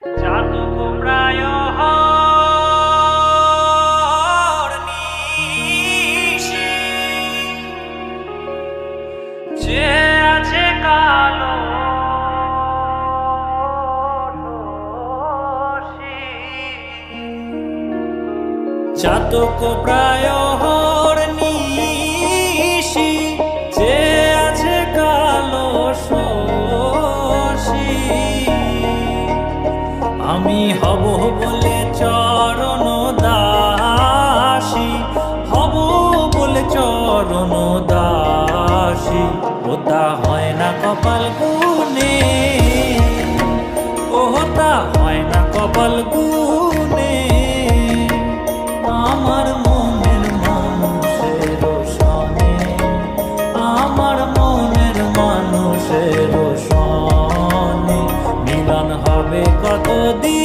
চাতক প্রায় নিশি, যে আছে কালো চাতক প্রায় নিশি, যে আছে কালো শশী। আমি হব বলে চরণ দাসী, হব বলে চরণ দাসী। ওটা হয় না কপাল গুনে, ওটা হয় না কপাল গুনে। আমার মনের মানুষের সনে, আমার মনের মানুষের সনে মিলন হবে কতদিন।